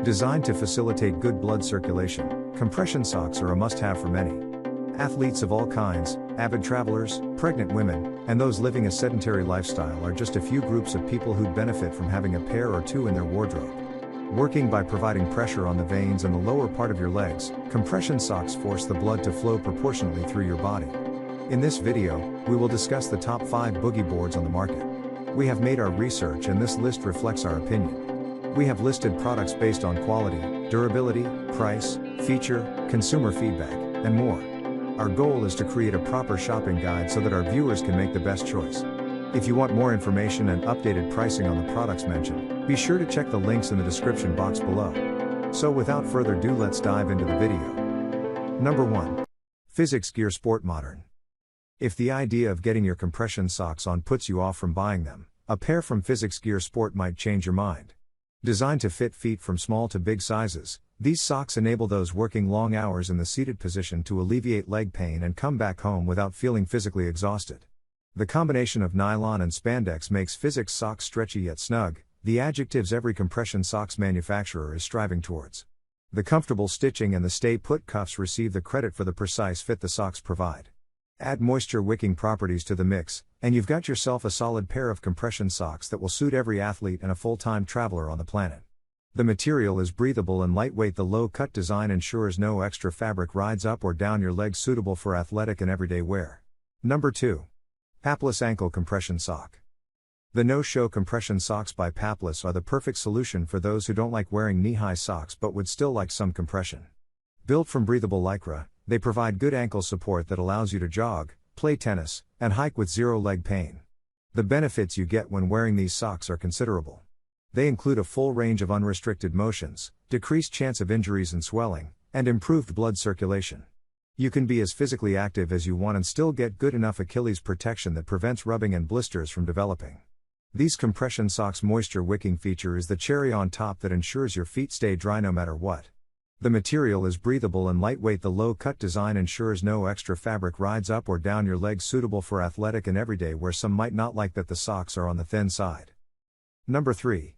Designed to facilitate good blood circulation, compression socks are a must-have for many. Athletes of all kinds, avid travelers, pregnant women, and those living a sedentary lifestyle are just a few groups of people who'd benefit from having a pair or two in their wardrobe. Working by providing pressure on the veins and the lower part of your legs, compression socks force the blood to flow proportionately through your body. In this video, we will discuss the top 5 boogie boards on the market. We have made our research and this list reflects our opinion. We have listed products based on quality, durability, price, feature, consumer feedback, and more. Our goal is to create a proper shopping guide so that our viewers can make the best choice. If you want more information and updated pricing on the products mentioned, be sure to check the links in the description box below. So without further ado, let's dive into the video. Number 1. Physics Gear Sport Modern. If the idea of getting your compression socks on puts you off from buying them, a pair from Physics Gear Sport might change your mind. Designed to fit feet from small to big sizes, these socks enable those working long hours in the seated position to alleviate leg pain and come back home without feeling physically exhausted. The combination of nylon and spandex makes Physics socks stretchy yet snug, the adjectives every compression socks manufacturer is striving towards. The comfortable stitching and the stay-put cuffs receive the credit for the precise fit the socks provide. Add moisture-wicking properties to the mix, and you've got yourself a solid pair of compression socks that will suit every athlete and a full-time traveler on the planet. The material is breathable and lightweight. The low-cut design ensures no extra fabric rides up or down your legs, suitable for athletic and everyday wear. Number 2. Papless Ankle Compression Sock. The no-show compression socks by Papless are the perfect solution for those who don't like wearing knee-high socks but would still like some compression. Built from breathable lycra, they provide good ankle support that allows you to jog, play tennis, and hike with zero leg pain. The benefits you get when wearing these socks are considerable. They include a full range of unrestricted motions, decreased chance of injuries and swelling, and improved blood circulation. You can be as physically active as you want and still get good enough Achilles protection that prevents rubbing and blisters from developing. These compression socks' moisture-wicking feature is the cherry on top that ensures your feet stay dry no matter what. The material is breathable and lightweight. The low-cut design ensures no extra fabric rides up or down your legs, suitable for athletic and everyday wear. Some might not like that the socks are on the thin side. Number 3.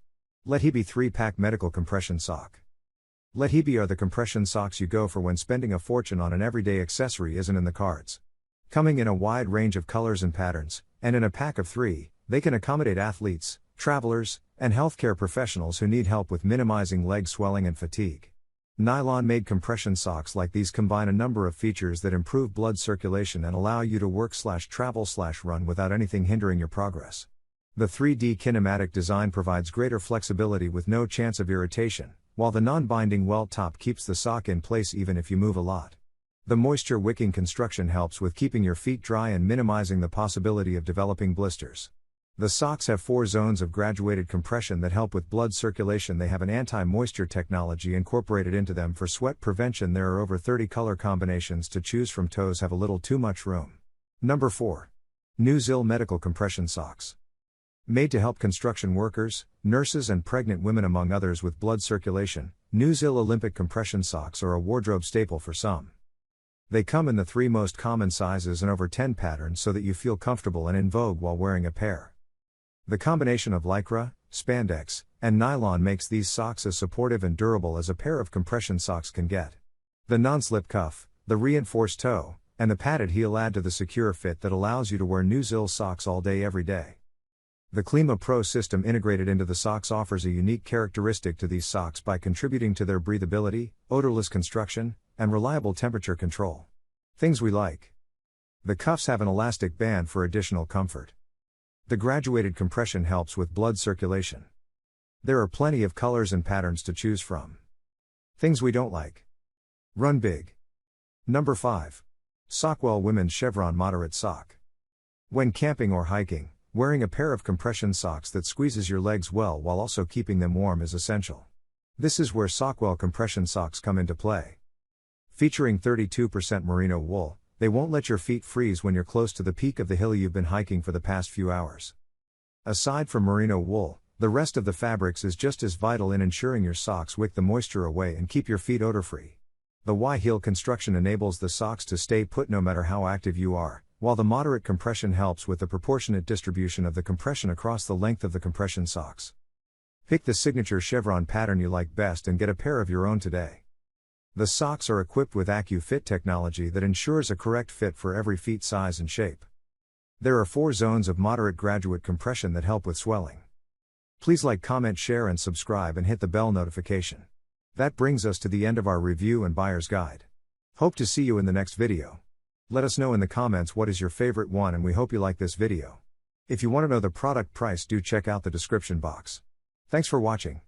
Lehibe 3-Pack Medical Compression Sock. Lehibe are the compression socks you go for when spending a fortune on an everyday accessory isn't in the cards. Coming in a wide range of colors and patterns, and in a pack of 3, they can accommodate athletes, travelers, and healthcare professionals who need help with minimizing leg swelling and fatigue. Nylon-made compression socks like these combine a number of features that improve blood circulation and allow you to work/travel/run without anything hindering your progress. The 3D kinematic design provides greater flexibility with no chance of irritation, while the non-binding welt top keeps the sock in place even if you move a lot. The moisture-wicking construction helps with keeping your feet dry and minimizing the possibility of developing blisters. The socks have 4 zones of graduated compression that help with blood circulation. They have an anti-moisture technology incorporated into them for sweat prevention. There are over 30 color combinations to choose from. Toes have a little too much room. Number 4. unveil Medical Compression Socks. Made to help construction workers, nurses and pregnant women among others with blood circulation, unveil Olympic compression socks are a wardrobe staple for some. They come in the 3 most common sizes and over 10 patterns so that you feel comfortable and in vogue while wearing a pair. The combination of lycra, spandex, and nylon makes these socks as supportive and durable as a pair of compression socks can get. The non-slip cuff, the reinforced toe, and the padded heel add to the secure fit that allows you to wear unveil socks all day every day. The Klima Pro system integrated into the socks offers a unique characteristic to these socks by contributing to their breathability, odorless construction, and reliable temperature control. Things we like. The cuffs have an elastic band for additional comfort. The graduated compression helps with blood circulation. There are plenty of colors and patterns to choose from. Things we don't like. Run big. Number 5. Sockwell Women's Chevron Moderate Sock. When camping or hiking, wearing a pair of compression socks that squeezes your legs well while also keeping them warm is essential. This is where Sockwell compression socks come into play. Featuring 32% merino wool, they won't let your feet freeze when you're close to the peak of the hill you've been hiking for the past few hours. Aside from merino wool, the rest of the fabrics is just as vital in ensuring your socks wick the moisture away and keep your feet odor-free. The Y-heel construction enables the socks to stay put no matter how active you are, while the moderate compression helps with the proportionate distribution of the compression across the length of the compression socks. Pick the signature chevron pattern you like best and get a pair of your own today. The socks are equipped with AccuFit technology that ensures a correct fit for every feet size and shape. There are 4 zones of moderate graduate compression that help with swelling. Please like, comment, share and subscribe and hit the bell notification. That brings us to the end of our review and buyer's guide. Hope to see you in the next video. Let us know in the comments what is your favorite one, and we hope you like this video. If you want to know the product price, do check out the description box. Thanks for watching.